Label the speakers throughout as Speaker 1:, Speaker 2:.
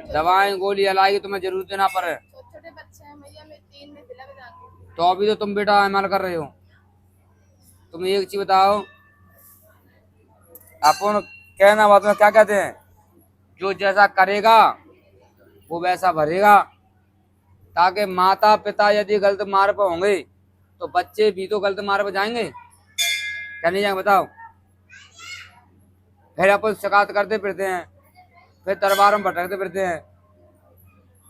Speaker 1: दवाएं गोली हलाएगी तुम्हें जरूर देना पड़े।
Speaker 2: छोटे बच्चे हैं भैया, मैं 3 में दिला जाऊंगी।
Speaker 1: तो अभी तो तुम बेटा अमल कर रहे हो। तुम एक चीज बताओ, अपन कहना बात में क्या कहते हैं, जो जैसा करेगा वो वैसा भरेगा। ताकि माता पिता यदि गलत मार्ग पर होंगे तो बच्चे भी तो गलत मार्ग पर जाएंगे, क्या नहीं जाएंगे बताओ। फिर अपन शिकायत करते फिरते हैं, फिर दरबार में भटकते फिरते हैं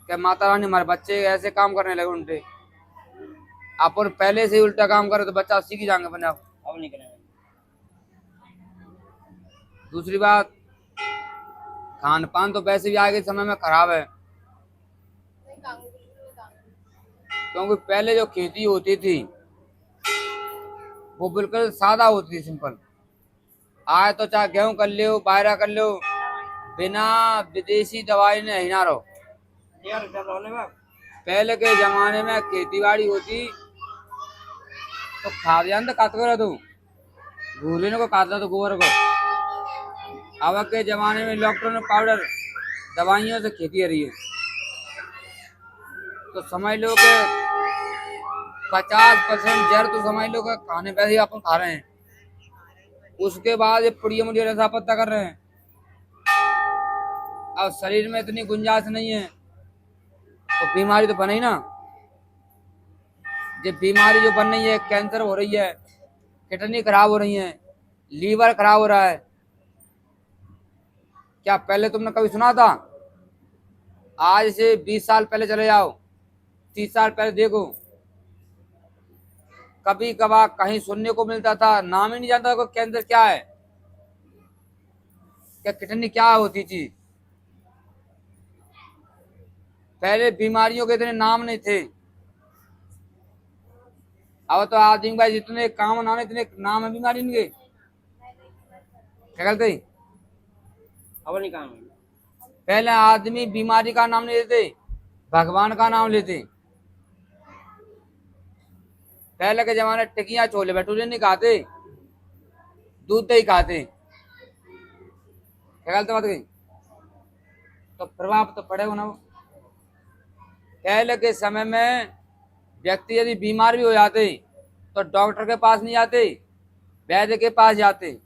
Speaker 1: कि माता रानी हमारे बच्चे ऐसे काम करने लगे उनसे। अपन पहले से ही उल्टा काम करे तो बच्चा सीख ही जाएंगे अपने आप। अब नहीं करेंगे। दूसरी बात, खान पान तो वैसे भी आगे समय में खराब है, क्योंकि पहले जो खेती होती थी वो बिल्कुल सादा होती थी, सिंपल। आज तो चाहे गेहूं कर लो बायरा कर लो, बिना विदेशी दवाई ने ही ना रहो। पहले के जमाने में खेती बाड़ी होती तो खाद्यान्न काटते रहो तुम, भूले को काटना तो गोबर को। अब के जमाने में इलेक्ट्रॉनिक पाउडर दवाइयों से खेती हो रही है। तो समझ लो कि 50% जहर तो समझ लो कि खाने पे ही अपन खा रहे हैं। उसके बाद ये पुड़िया मुड़िया रसा पत्ता कर रहे हैं। अब शरीर में इतनी गुंजाइश नहीं है तो बीमारी तो बने ही ना। ये बीमारी जो बन रही है, कैंसर हो रही है, किडनी खराब हो रही है, लीवर खराब हो रहा है। क्या पहले तुमने कभी सुना था? आज से 20 साल पहले चले जाओ, 30 साल पहले देखो, कभी कभार कहीं सुनने को मिलता था, नाम ही नहीं जानता था कैंसर क्या है, क्या किडनी क्या होती थी। पहले बीमारियों के इतने नाम नहीं थे। अब तो आदमी भाई जितने काम नाम इतने नाम है बीमारी इनके, क्या करते अब नहीं काम। पहले आदमी बीमारी का नाम नहीं लेते, भगवान का नाम लेते। पहले के जमाने टिकिया छोले भटूरे नहीं खाते, दूध दही खाते। क्या गलत बात गई? तो प्रभाव तो पड़ेगा ना। पहले के समय में व्यक्ति यदि बीमार भी हो जाते तो डॉक्टर के पास नहीं जाते, वैद्य के पास जाते।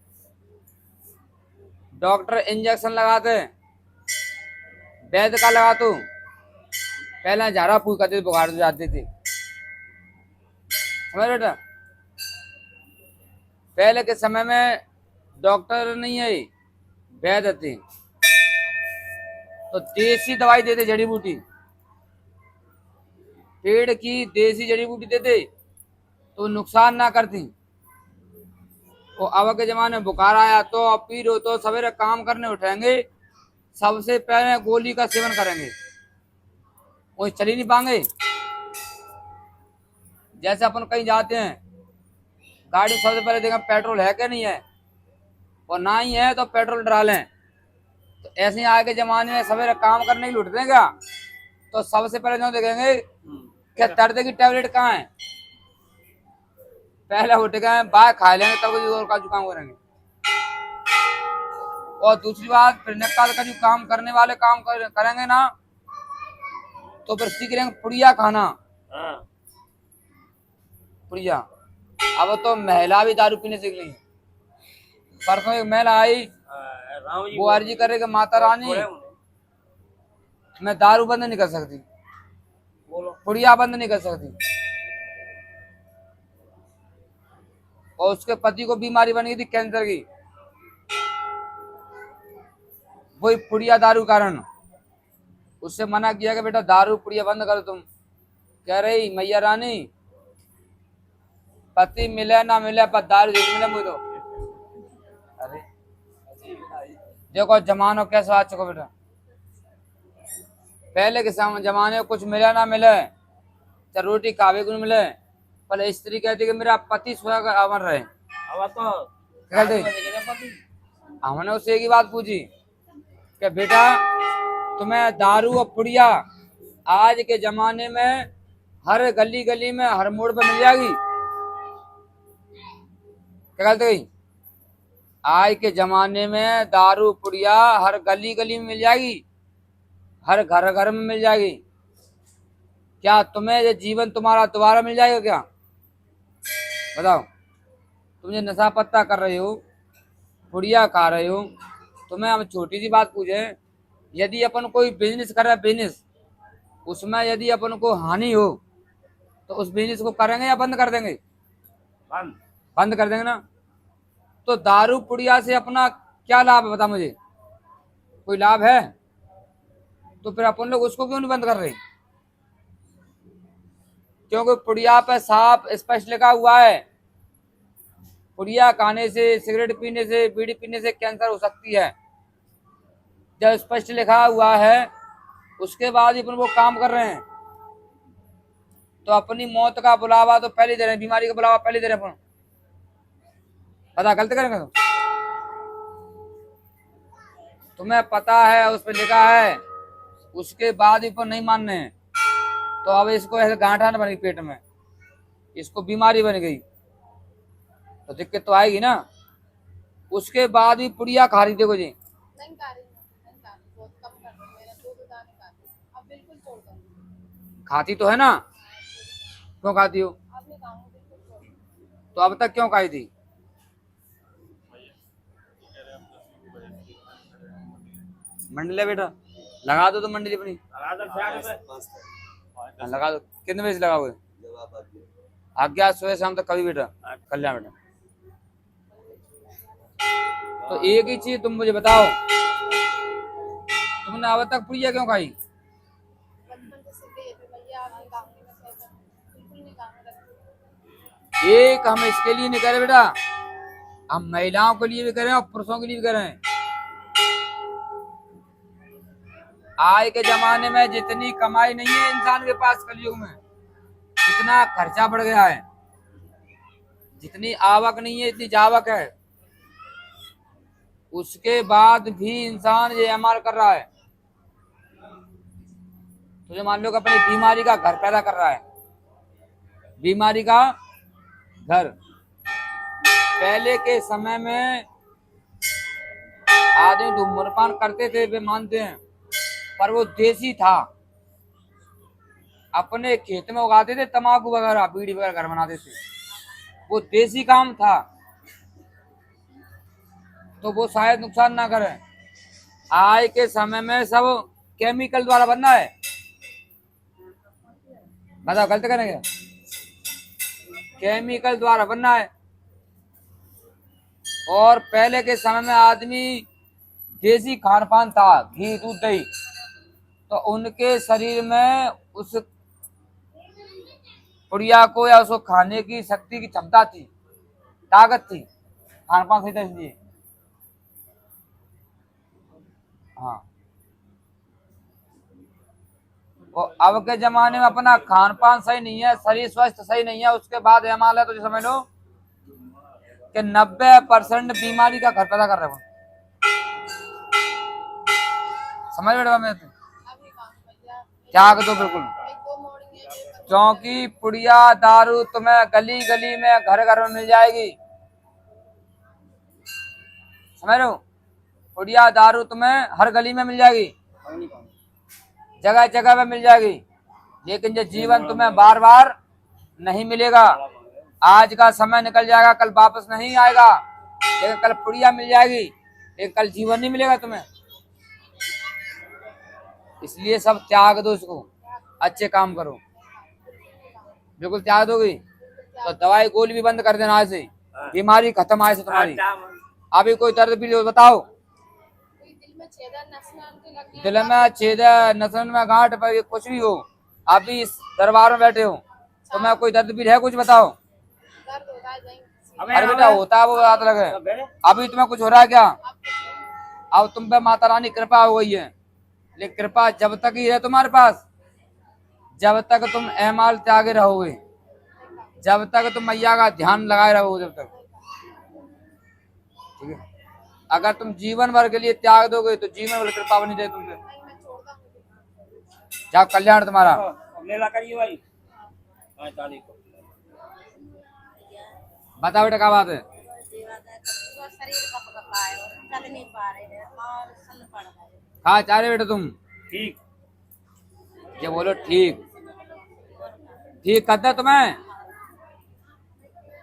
Speaker 1: डॉक्टर इंजेक्शन लगाते, वैद्य का लगा तो पहले झाड़ा फूक करते बुखार हो जाते थे, समझ बेटा। पहले के समय में डॉक्टर नहीं है, वैद्य थे, तो देसी दवाई देते, जड़ी बूटी, पेड़ की देसी जड़ी बूटी देते तो नुकसान ना करती। तो अब के जमाने में बुखार आया तो पीर हो तो सवेरे काम करने उठेंगे, सबसे पहले गोली का सेवन करेंगे, वो चल ही नहीं पाएंगे। जैसे अपन कहीं जाते हैं, गाड़ी सबसे पहले देखें पेट्रोल है क्या नहीं है, और ना ही है तो पेट्रोल डालें। तो ऐसे ही आगे जमाने में सवेरे काम करने के लिए उठते हैं क्या, तो सबसे पहले जो देखेंगे क्या दर्द की टैबलेट कहाँ है, पहले उठ गए बाहर खा लेंगे तब और का जुकाम करेंगे। और दूसरी बात, फिर निकाल का जो काम करने वाले काम करेंगे ना तो फिर सीख लेंगे पुड़िया खाना। पुड़िया। अब तो महिला भी दारू पीने सीख रही। परसों एक महिला आई, वो अर्जी करेगा माता रानी मैं दारू बंद नहीं कर सकती, पुड़िया बंद नहीं कर सकती। और उसके पति को बीमारी बन गई थी कैंसर की, वही पुड़िया दारू कारण। उससे मना किया कि बेटा दारू पुड़िया बंद करो तुम। कह रही मैया रानी पति मिले ना मिले पर दारू जरूर मिले मुझे तो। अरे देखो जमानो कैसा आ चुका बेटा। पहले के जमाने में कुछ मिले ना मिले, चाहे रोटी खावे को मिले, पर स्त्री कहती कि मेरा पति स्वयं अमर रहे। हमने उससे एक ही बात पूछी कि बेटा तुम्हें दारू और पुड़िया आज के जमाने में हर गली गली में हर मोड़ पे मिल जाएगी, क्या गलत गई? आज के जमाने में दारू पुड़िया हर गली गली में मिल जाएगी, हर घर घर में मिल जाएगी। क्या तुम्हें ये जीवन तुम्हारा दोबारा मिल जाएगा क्या? बताओ। तुम ये नशा पत्ता कर रहे हो, पुड़िया खा रहे हो, तुम्हें हम छोटी सी बात पूछे, यदि अपन कोई बिजनेस कर रहा है, बिजनेस उसमें यदि अपन को हानि हो तो उस बिजनेस को करेंगे या बंद कर देंगे? बंद कर देंगे ना। तो दारू पुड़िया से अपना क्या लाभ है, बता मुझे। कोई लाभ है? तो फिर अपन लोग उसको क्यों नहीं बंद कर रहे? क्योंकि पुड़िया पे साफ स्पष्ट लिखा हुआ है, पुड़िया खाने से, सिगरेट पीने से, बीड़ी पीने से कैंसर हो सकती है। जब स्पष्ट लिखा हुआ है उसके बाद ही अपन वो काम कर रहे हैं, तो अपनी मौत का बुलावा तो पहले दे रहे हैं, बीमारी का बुलावा पहले दे रहे हैं अपन। पता गलत करेंगे तो तुम्हें पता है, उस पर लिखा है, उसके बाद भी अपन नहीं मानने हैं। तो अब इसको ऐसे गांठा न बन गई पेट में, इसको बीमारी बन गई तो दिक्कत तो आएगी ना। उसके बाद भी पुड़िया खा रही, देखो जी।
Speaker 2: नहीं खा रही, नहीं खा रही, बहुत कम कर रही हूँ। मेरा 2 दाने खाती हूँ, अब बिल्कुल छोड़ दूंगी।
Speaker 1: खाती तो है ना, क्यों खाती हो?
Speaker 2: अब नहीं खाऊंगी, बिल्कुल छोड़ दूंगी।
Speaker 1: तो अब तक क्यों खाई थी? मंडली बेटा लगा दो, तो मंडली अपनी लगा दो। कितने बजे से लगाओगे? आज्ञा सुबह शाम तक कभी बेटा, कल्याण बेटा। तो एक ही चीज तुम मुझे बताओ, तुमने अब तक पुड़िया क्यों खाई?
Speaker 2: बचपन से सीखे ये थे भैया, अब नहीं खाऊंगी मैं सेवन, बिल्कुल नहीं खाऊंगी।
Speaker 1: एक हम इसके लिए नहीं करें बेटा, हम महिलाओं के लिए भी करें और पुरुषों के लिए भी करें। आज के जमाने में जितनी कमाई नहीं है इंसान के पास कलयुग में, जितना खर्चा बढ़ गया है, जितनी आवक नहीं है इतनी जावक है, उसके बाद भी इंसान ये अमल कर रहा है। तो जो मान लो कि अपनी बीमारी का घर पैदा कर रहा है, बीमारी का घर। पहले के समय में आदमी धूम्रपान करते थे, वे मानते हैं, पर वो देसी था। अपने खेत में उगाते थे तंबाकू वगैरह, बीड़ी वगैरह घर बनाते थे, वो देसी काम था, तो वो शायद नुकसान ना करे। आज के समय में सब केमिकल द्वारा बनना है। बताओ गलत करेंगे? केमिकल द्वारा बनना है। और पहले के समय में आदमी देसी खान पान था, घी दूध दही, तो उनके शरीर में उस पुड़िया को या उसको खाने की शक्ति की क्षमता थी, ताकत थी, खान पान सही था इसलिए। हाँ, और अब के जमाने में अपना खान पान सही नहीं है, शरीर स्वस्थ सही नहीं है, उसके बाद एमाल है, तो जो समझ लो कि 90% बीमारी का घर पैदा कर रहे हो। समझ रहे हो? मैं
Speaker 2: अब नहीं खाऊंगी भैया,
Speaker 1: त्याग दो बिल्कुल,
Speaker 2: 1-2 मोड़ी है ये,
Speaker 1: क्योंकि पुड़िया दारू तुम्हें गली गली में घर घर में मिल जाएगी। समझ रहे हो? पुड़िया दारू तुम्हें हर गली में मिल जाएगी, जगह जगह में मिल जाएगी, लेकिन ये जीवन तुम्हें बार बार नहीं मिलेगा। आज का समय निकल जाएगा, कल वापस नहीं आएगा, लेकिन कल पुड़िया मिल जाएगी, लेकिन कल जीवन नहीं मिलेगा तुम्हें। इसलिए सब त्याग दो इसको, अच्छे काम करो। बिल्कुल त्याग दोगी तो दवाई गोली भी बंद कर देना, आज से बीमारी खत्म आज से तुम्हारी। अभी कोई दर्द भी हो बताओ,
Speaker 2: कोई दिल में छेदा, नस में आंखें लगी हैं,
Speaker 1: दिल में छेदा, नसन में गांठ, पर कुछ भी हो, अभी इस दरबार में बैठे हो, तुम्हें कोई दर्द भी है कुछ बताओ।
Speaker 2: दर्द होता है कहीं,
Speaker 1: अरे बेटा होता है, वो बात अलग है। अभी तुम्हें कुछ हो रहा है क्या? अब तुम पे माता रानी कृपा हो गई है, लेकिन कृपा जब तक ही है तुम्हारे पास, जब तक तुम एमाल त्यागे रहोगे, जब तक तुम मैया का ध्यान लगाए रहोगे, जब तक। ठीक है? अगर तुम जीवन भर के लिए त्याग दोगे तो जीवन भर कृपा बनी जाए तुमसे।
Speaker 2: नहीं मैं छोड़ दूंगी।
Speaker 1: जाओ, कल्याण तुम्हारा।
Speaker 3: मेला करिए भाई 5 तारीख को।
Speaker 1: बता बेटा क्या बात है?
Speaker 2: शरीर का
Speaker 4: पाए और चल नहीं पा रहे हैं और सन पड़ रहा है।
Speaker 1: खा चारे बेटा तुम,
Speaker 3: ठीक।
Speaker 1: ये बोलो ठीक। ठीक करते हैं तुम्हें,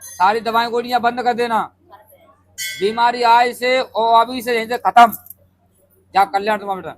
Speaker 1: सारी दवाएं गोलियां बंद कर देना, बीमारी आज से और अभी से यहीं से खत्म। जा कल्याण तुम्हारा बेटा।